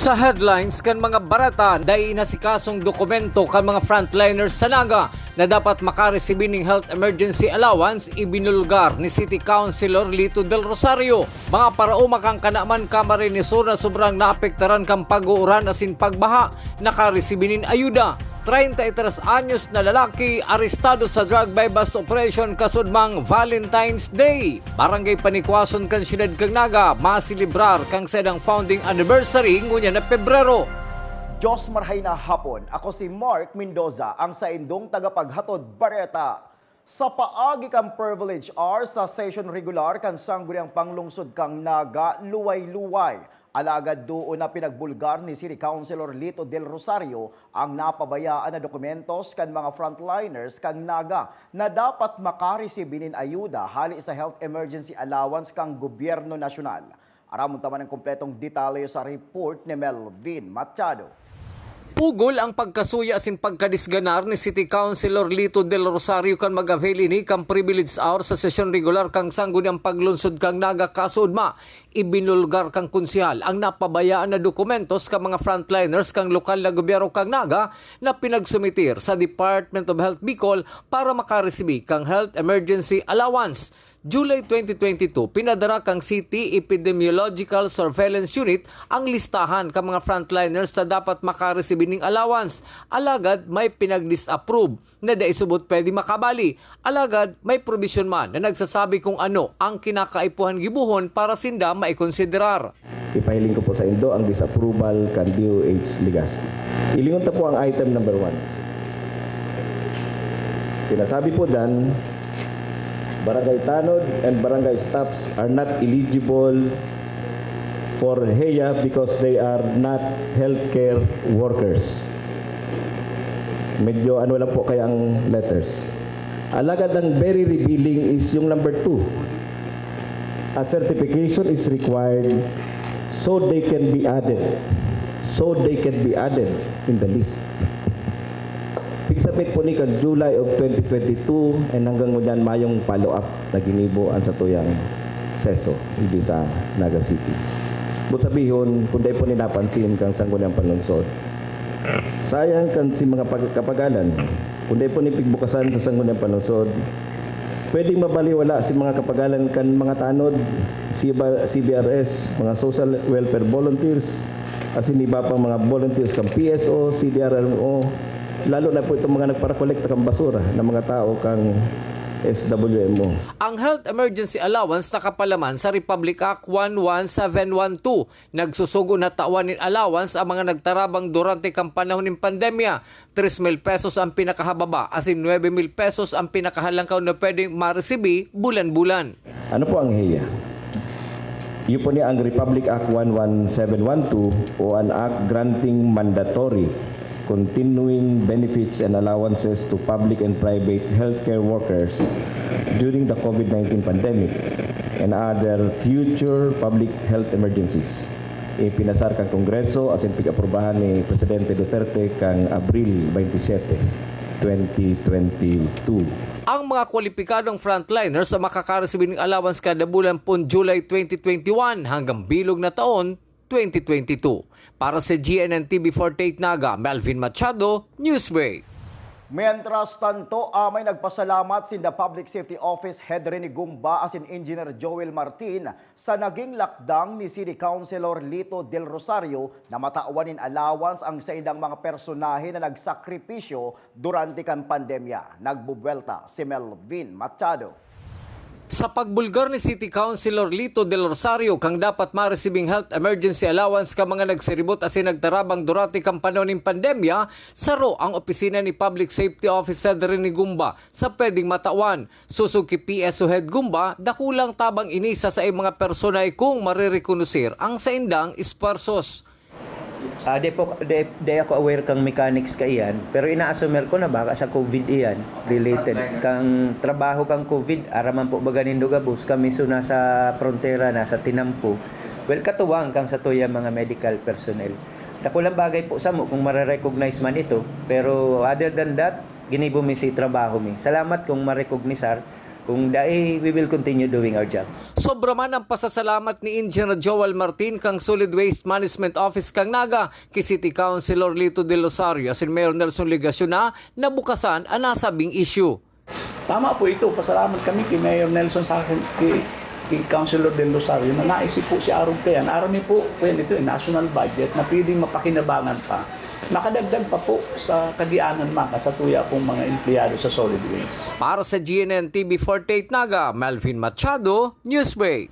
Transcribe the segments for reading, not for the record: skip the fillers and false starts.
Sa headlines kan mga barata, dahil inasikasong dokumento kan mga frontliners sa Naga na dapat makaresibir ng health emergency allowance ibinulgar ni City Councilor Lito Del Rosario. Mga parauma kang kanaman Camarines Sur na sobrang naapektaran kang pag-uuran asin pagbaha, nakaresibinin ayuda. 33 anyos na lalaki arestado sa drug bypass operation kasudmang Valentine's Day. Barangay Panikwason kan siyudad kang Naga masilibrar kang sedang founding anniversary ngunya na Pebrero. Diyos marhay na hapon. Ako si Mark Mendoza, ang sa indong tagapaghatod bareta. Sa paagi kang privilege hour sa session regular kan sangguniang panglungsod kang Naga, luway-luway. Alagad doon na pinagbulgar ni City Councilor Lito Del Rosario ang napabayaan na dokumentos kan mga frontliners kang Naga na dapat makaresibinin ayuda hali sa health emergency allowance kang gobyerno nasyonal. Aramon taman ang kompletong detalye sa report ni Melvin Machado. Pugol ang pagkasuya asin pagkadisganar ni City Councilor Lito Del Rosario kan mag-avail ini kang privilege hour sa sesyon regular kang sangguniang paglunsod kang Naga kasudma. Ibinulgar kang konsyal ang napabayaan na dokumentos kang mga frontliners kang lokal na gobyerno kang Naga na pinagsumitir sa Department of Health Bicol para makaresibir kang health emergency allowance. July 2022, pinadara kang City Epidemiological Surveillance Unit ang listahan ka mga frontliners na dapat makaresibir ng allowance. Alagad may pinag-disapprove na daisubot pwede makabali. Alagad may provision man na nagsasabi kung ano ang kinakaipuhan gibuhon para sinda maikonsiderar. Ipahiling ko po sa Indo ang disapproval kan DOH Legazpi. Ilingon ta po ang item number 1. Sinasabi po dan, barangay tanod and barangay staffs are not eligible for HEA because they are not healthcare workers. Medyo ano lang po kaya ang letters. Alagad ang very revealing is yung number 2. A certification is required so they can be added. So they can be added in the list. Pigsabit po ni kag July of 2022 and hanggang ngunyan mayong follow-up na ginibuan sa tuyang seso hindi sa Naga City. But sabihon, kung dahil po ni napansin kang sangguniang panlungsod, sayang kan si mga kapagalan, kung dahil po ni pigbukasan sa sangguniang panlungsod, pwedeng mabaliwala si mga kapagalan kan mga tanod, CBRS, mga social welfare volunteers, asin iba pang mga volunteers kang PSO, CDRMO, lalo na po itong mga nagparakolekta kang basura ng mga tao kang SWMO. Ang Health Emergency Allowance nakapalaman sa Republic Act 11712. Nagsusugo na tawanin allowance ang mga nagtarabang durante kang panahon ng pandemya. 3,000 pesos ang pinakahababa, asin 9,000 pesos ang pinakahalangkaw na pwedeng maresibi bulan-bulan. Ano po ang HEA? Yun po niya ang Republic Act 11712 o an act granting mandatory continuing benefits and allowances to public and private healthcare workers during the COVID-19 pandemic and other future public health emergencies. Ipinasar kang Kongreso asin pig-aprobahan ni Presidente Duterte kang Abril 27, 2022. Ang mga kwalipikadong frontliners sa makakaresibir ng allowance kada bulan po July 2021 hanggang bilog na taon 2022. Para sa GNN TV48 Naga, Melvin Machado, Newsbreak. Mientras tanto, may nagpasalamat si the Public Safety Office Head Rene Gumba asin Engineer Joel Martin sa naging lakdang ni City Councilor Lito Del Rosario na matauanin allowance ang sa ilang mga personahe na nagsakripisyo durante kan pandemya. Nagbubuelta si Melvin Machado. Sa pagbulgar ni City Councilor Lito Del Rosario kang dapat maresibing health emergency allowance ka mga nagsiribot asin nagtarabang durante kang panahon ng pandemya, saro ang opisina ni Public Safety Officer Rene Gumba sa pwedeng matawan. Susuki PSO Head Gumba, dakulang tabang inisa sa mga personay kung marirekonusir ang sa indang esparsos. Di ako aware kang mechanics ka iyan, pero ina-assumer ko na baka sa COVID iyan related. Kang trabaho kang COVID, araman po baga nindo gabos, kami so nasa frontera, nasa tinampo. Well, katuwang kang sa tuya mga medical personnel. Dakulang bagay po sa mo kung mare-recognize man ito, pero other than that, ginibo mi si trabaho mi. Salamat kung ma-recognisar Kung dai, we will continue doing our job. Sobra man ang pasasalamat ni Engineer Joel Martin kang Solid Waste Management Office kang Naga kay City Councilor Lito Del Rosario asin Mayor Nelson Legasyon na nabukasan ang nasabing issue. Tama po ito. Pasalamat kami kay Mayor Nelson sa akin, kay Councilor Del Rosario na naisip po si Aaron Pean. Aaron po, well, ito national budget na pwedeng mapakinabangan pa. Nakadagdag pa po sa kagianan sa tuya pong mga empleyado sa solid waste. Para sa GNN TV 48 Naga, Melvin Machado, Newsbreak.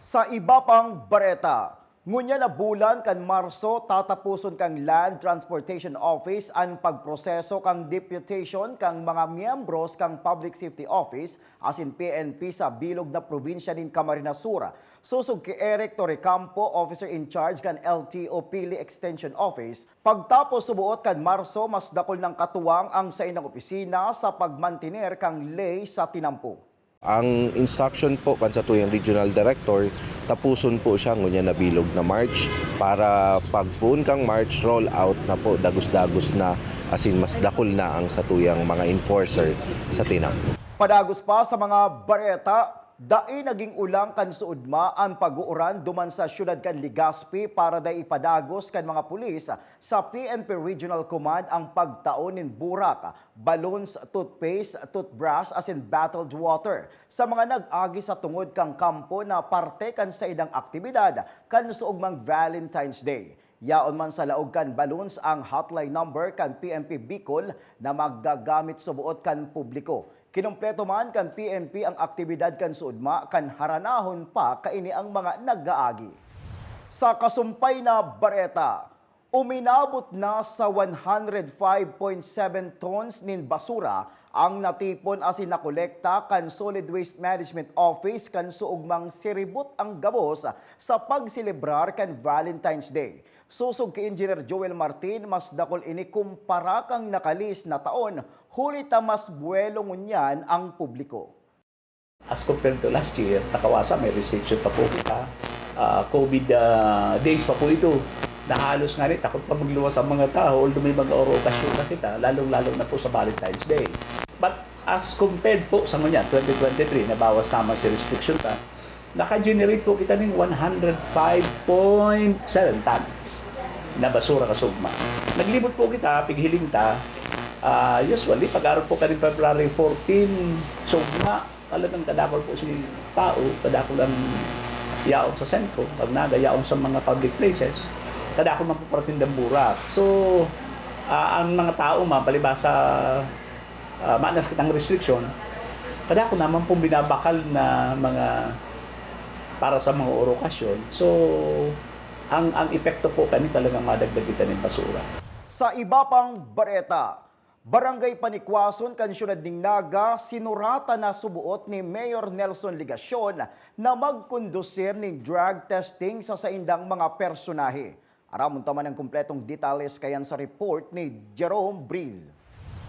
Sa iba pang bareta, ngunya na bulan kan Marso tatapuson kang Land Transportation Office ang pagproseso kang deputation kang mga miyembros kang Public Safety Office asin PNP sa bilog na probinsya nin Camarines Sur. Susog kay Eric Torrecampo, Officer in Charge kan LTO Pili Extension Office. Pagtapos subuot kan Marso, mas dakol ng katuwang ang sa inang opisina sa pagmantiner kang lay sa tinampo. Ang instruction po kan sa tuyang regional director, tapuson po siya ngunya na bilog na March para pagpuon kang March roll out na po dagos-dagos na asin mas dakol na ang sa tuyang mga enforcer sa tinampo. Padagos pa sa mga bareta, dai naging ulang kan suudma ang pag-uuran duman sa syudad kan Legazpi para dai ipadagos kan mga pulis sa PNP Regional Command ang pagtaon nin burak, balloons, toothpaste, toothbrush asin bottled water sa mga nag-agi sa tungod kang kampo na parte kan sa idang aktibidad kan suugmang Valentine's Day. Yaon man sa laog kan balloons ang hotline number kan PNP Bicol na maggagamit subuot kan publiko. Kinumpleto man kan PNP ang aktibidad kan suudma kan haranahon pa kaini ang mga nag-aagi. Sa kasumpay na bareta, uminabot na sa 105.7 tons nin basura ang natipon asin nakolekta kan Solid Waste Management Office kan suugmang siribot ang gabos sa pagsilebrar kan Valentine's Day. Susog kay Engineer Joel Martin, mas dakol ini kumpara kang nakalis na taon, huli ta mas buwelo ngunyan ang publiko. As compared to last year, takawasa may restriction pa po kita. COVID days pa po ito. Nahalos nga rin, takot pa magluwas ang mga tao, although may mga okasyon na kita, lalong-lalo na po sa Valentine's Day. But as compared po sa mga 2023, nabawas naman si restriction ta, naka-generate po kita ng 105.7 tons na basura kasugma. Naglibot po kita, pighiling ta, usually, pag-aral po ka rin February 14, sugma, talagang kadakol po si tao, kadakol ang yaon sa sentro, pag nagayaon sa mga public places, kadakol man po paratindang burak. So, ang mga tao palibasa manas kitang restriction, kadakol naman pong binabakal na mga para sa mga orokasyon. So, ang epekto po kani talagang madagdagitan ng basura. Sa iba pang bareta, Barangay Panikwason, kan syudad ning Naga, sinurata na subuot ni Mayor Nelson Legasyon na magkondusir ning drug testing sa saindang mga personahe. Aramon taman ang kumpletong detalles kayan sa report ni Jerome Breeze.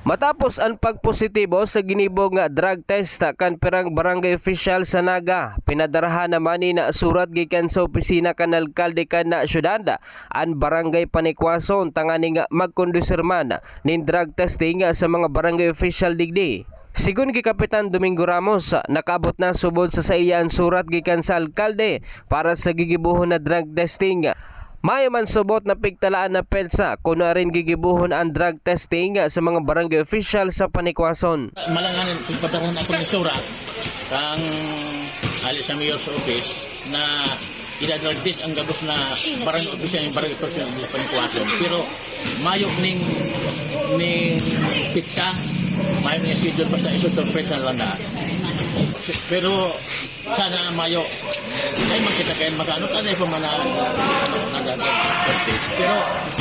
Matapos ang pagpositibo sa ginibog nga drug test kan pirang barangay official sa Naga, pinadarahan naman ni na surat gikan sa opisina kan alkalde kan na syudad ang barangay Panikwason tangani nga magkondusir man nin drug testing sa mga barangay official digdi. Sigun kay Kapitan Domingo Ramos, nakabot na subod sa iya ang surat gikan sa alkalde para sa gigibuhon na drug testing. Mayo man subot na pigtalaan na PEDSA kung na rin gigibuhon ang drug testing sa mga barangay official sa Panikwason. Malanganin, pagpataran ako ng surat kang ali sa mayor's office na ida-drug test ang gabos na barangay official ng barangay official ng Panikwason. Pero mayo ning PEDSA, mayo ning schedule pa sa iso-surprise na lang na. Pero sana mayo ay makita kayo magano tanay pa man pero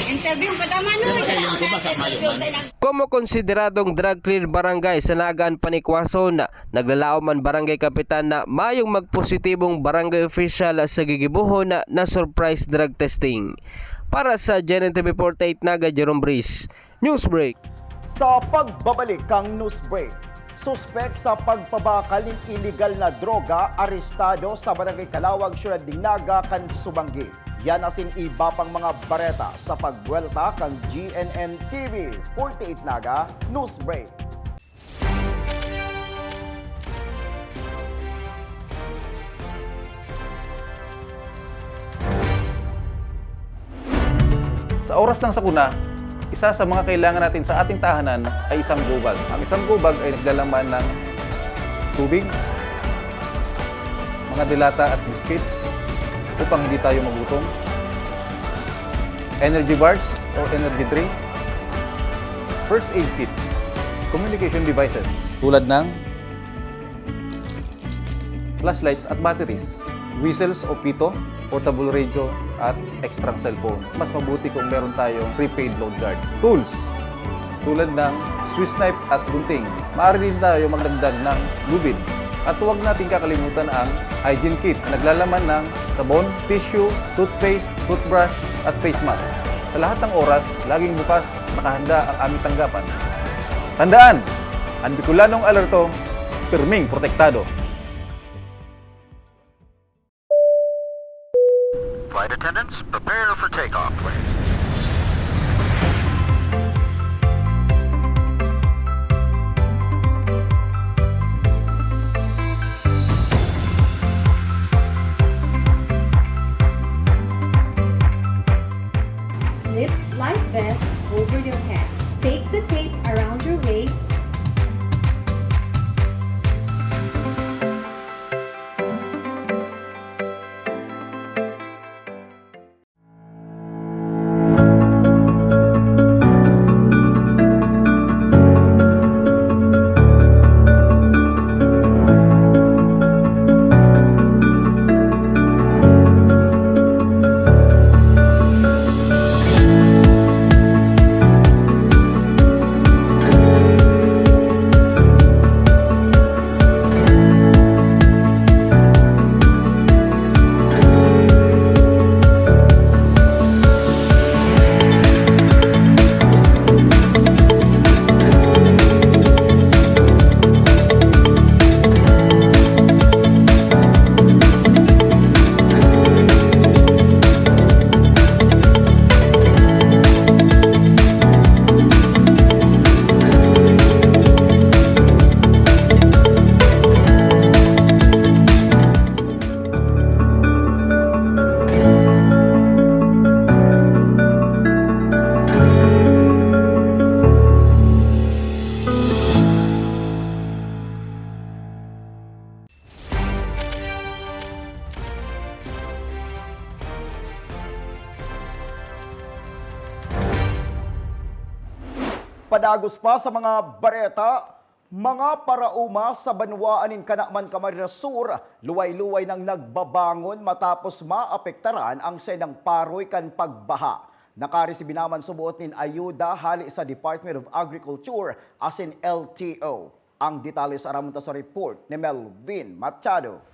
interview pa naman kayo ko ba sa mayo man. Como konsideradong drug clear barangay sa Nagaan Panikwason, naglalao man barangay kapitan na mayong magpositibong barangay official sa gigibuhon na surprise drug testing. Para sa GNN TV 48 Naga, Jerome Breeze, Newsbreak. Sa pagbabalik kang Newsbreak, suspek sa pagpabakal ng illegal na droga arestado sa Barangay Kalawag, Syudad ning Naga, kan Subanggi. Yan asin iba pang mga bareta sa pagwelta kang GNN TV 48 Naga Newsbreak. Sa oras ng sakuna, isa sa mga kailangan natin sa ating tahanan ay isang gubag. Ang isang gubag ay naglalaman ng tubig, mga dilata at biscuits upang hindi tayo magutom, energy bars or energy drink, first aid kit, communication devices tulad ng flashlights at batteries, whistles o pito, portable radio at extra cellphone. Mas mabuti kung meron tayong prepaid load guard. Tools tulad ng Swiss knife at gunting. Maaari din tayo magdagdag ng lubid. At huwag natin kakalimutan ang hygiene kit na naglalaman ng sabon, tissue, toothpaste, toothbrush at face mask. Sa lahat ng oras, laging bukas, nakahanda ang aming tanggapan. Tandaan, ang Bicolanong alerto, pirming protektado. Flight attendants, prepare for takeoff, please. Slip life vest over your head. Take the tape around your waist. Padagos pa sa mga bareta, mga parauma sa Banwaanin Kanaman Camarines Sur, luway-luway nang nagbabangon matapos maapektaran ang senang paroy kan pagbaha. Nakaresibi naman subuot nin ayuda hali sa Department of Agriculture as in LTO. Ang detalye sa aramunta sa report ni Melvin Machado.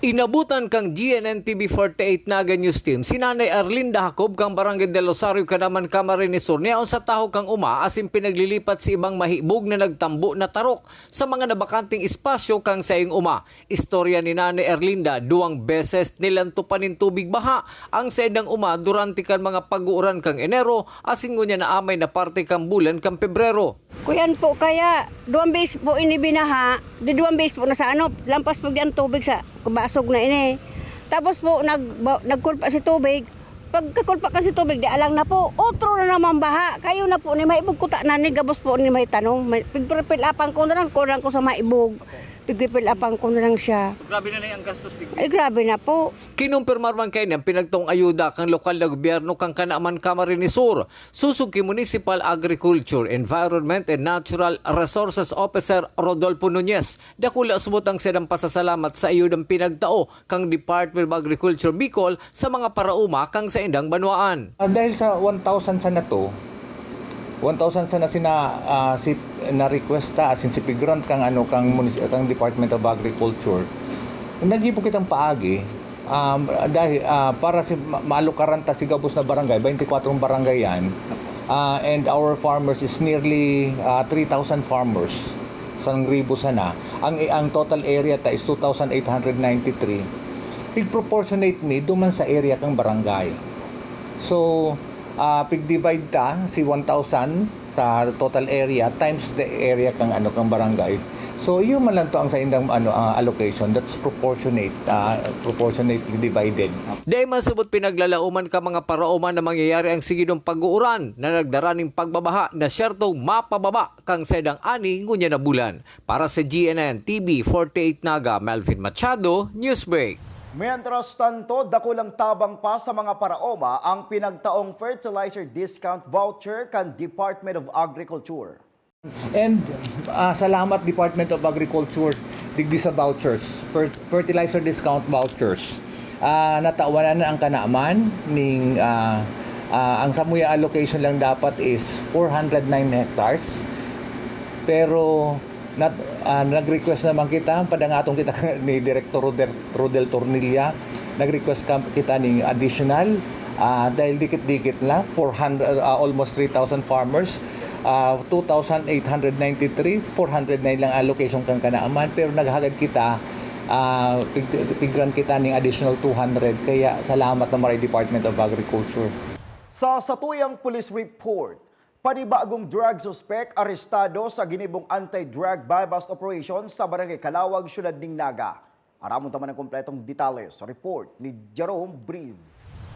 Inabutan kang GNN-TV 48 Naga News Team, si Nanay Arlinda Jacob kang Barangay del Rosario Kanaman Camarines Sur niyaon sa taho kang uma asin pinaglilipat si ibang mahibog na nagtambo na tarok sa mga nabakanting espasyo kang sa iyong uma. Istorya ni Nanay Arlinda, 2 beses nilantupanin tubig baha ang sedang uma durante kan mga pag-uuran kang Enero asin ngunya na amay na parte kang bulan kang Pebrero. Kuyan po kaya 2 beses po ini binaha, di 2 beses po na sa lampas po diyan tubig sa kubasog na ini. Tapos po nagkulpa si tubig. Pagkakulpa kasi tubig di alang na po, otro na naman baha. Kayo na po ni maibog kuta na ni gabos po ni may tanong. Pigpilapang ko na lang ko sa maibog. Pigpilapang ko na lang siya. So grabe na ang gastos ni Ay grabe na po. Kinumpirmar man kayo niyang pinagtong ayuda kang lokal na gobyerno kang Kanaman Camarines Sur. Susuki Municipal Agriculture, Environment and Natural Resources Officer Rodolfo Nunez. Dakula subot ang sedang pasasalamat sa ayudang pinagtao kang Department of Agriculture Bicol sa mga parauma kang sa indang Banwaan. Dahil sa 1,000 sa na to, 1,000 sana si na requesta asin si pigrant kang kang Department of Agriculture. Nagipo kitang paagi dahil para si maalukaranta si gabos na barangay, 24 barangay yan. And our farmers is nearly 3,000 farmers. Sang ribo sana. Ang total area ta is 2,893. Pig proportionate ni duman sa area kang barangay. So pig-divide ta si 1,000 sa total area times the area kang kang barangay. So yun man lang to ang sa indang allocation that's proportionately divided. Di masubot pinaglalauman ka mga paraoman na mangyayari ang sigidong pag-uuran na nagdaraning pagbabaha na syertong mapababa kang sedang ani ngunya na bulan. Para sa GNN TV 48 Naga, Melvin Machado, Newsbreak. Mientras tanto, dakulang tabang pa sa mga paraoma ang pinagtaong fertilizer discount voucher kan Department of Agriculture. And salamat Department of Agriculture digdi sa vouchers, fertilizer discount vouchers. Natawanan na ang kanaaman ning ang samuya allocation lang dapat is 409 hectares. Pero nag-request naman kita, padangatong kita ni Director Rodel Tornilla, nag-request kita ng additional dahil dikit-dikit lang, almost 3,000 farmers, 2,893, 409 lang allocation kang kanaaman, pero naghagad kita, pigran kita ng additional 200, kaya salamat na maray Department of Agriculture. Sa satuyang police report, panibagong drug suspect arestado sa ginibong anti-drug bypass operation sa Barangay Calawag, Syudad ng Naga. Aramon taman ng kompletong detalye sa report ni Jerome Breeze.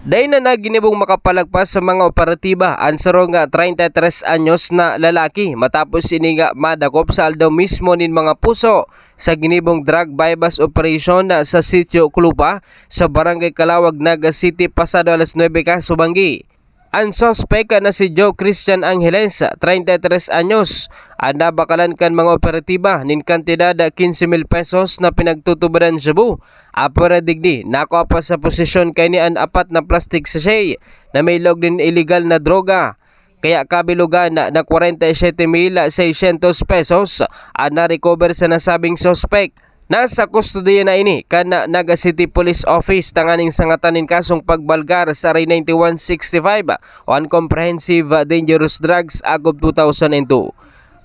Dahil na naginibong makapalagpas sa mga operatiba ang sarong 33 anyos na lalaki matapos iniga madakop sa aldaw mismo nin mga puso sa ginibong drug bypass operation sa Sitio Clupa sa Barangay Calawag, Naga City pasado alas 9 ka Subanggi. Ang sospek na si Joe Christian Angeles, 33 anyos, ang nabakalan kan mga operatiba nin kantidad 15,000 pesos na pinagtutubaran Cebu. Apara digdi, nakuha pa sa posisyon kay ni an 4 na plastic sachet na may log din illegal na droga. Kaya kabilugan na 47,600 pesos ang na-recover sa nasabing sospek. Nasa kustodiya na ini kan Naga City Police Office tanganing sangatanin kasong pagbalgar sa RA 9165 on Comprehensive Dangerous Drugs Agob 2002.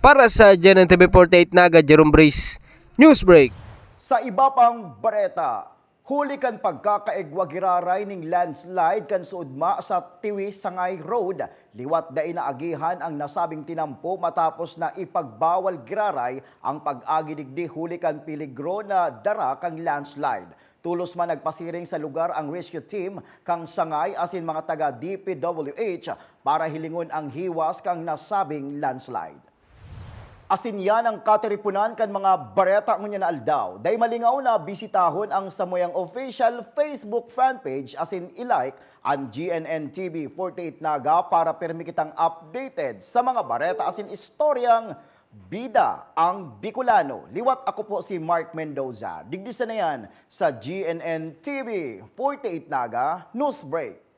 Para sa GNN TV 48 Naga, Jerome Breeze, Newsbreak. Sa iba pang bareta, huli kan pagkakaigwa giraray ning landslide kan suudma sa Tiwi Sangay Road. Liwat da inaagihan ang nasabing tinampo matapos na ipagbawal giraray ang pag-agi digdi huli kan peligro na dara kang landslide. Tulos man nagpasiring sa lugar ang rescue team kang Sangay asin mga taga DPWH para hilingon ang hiwas kang nasabing landslide. Asin yan ang katiripunan kan mga bareta ngunya na aldaw. Day malingaw na bisitahon ang samuyang official Facebook fanpage asin ilike ang GNN TV 48 Naga para permi kitang updated sa mga bareta asin istoryang bida ang Bicolano. Liwat ako po si Mark Mendoza. Digdisa na yan sa GNN TV 48 Naga Newsbreak.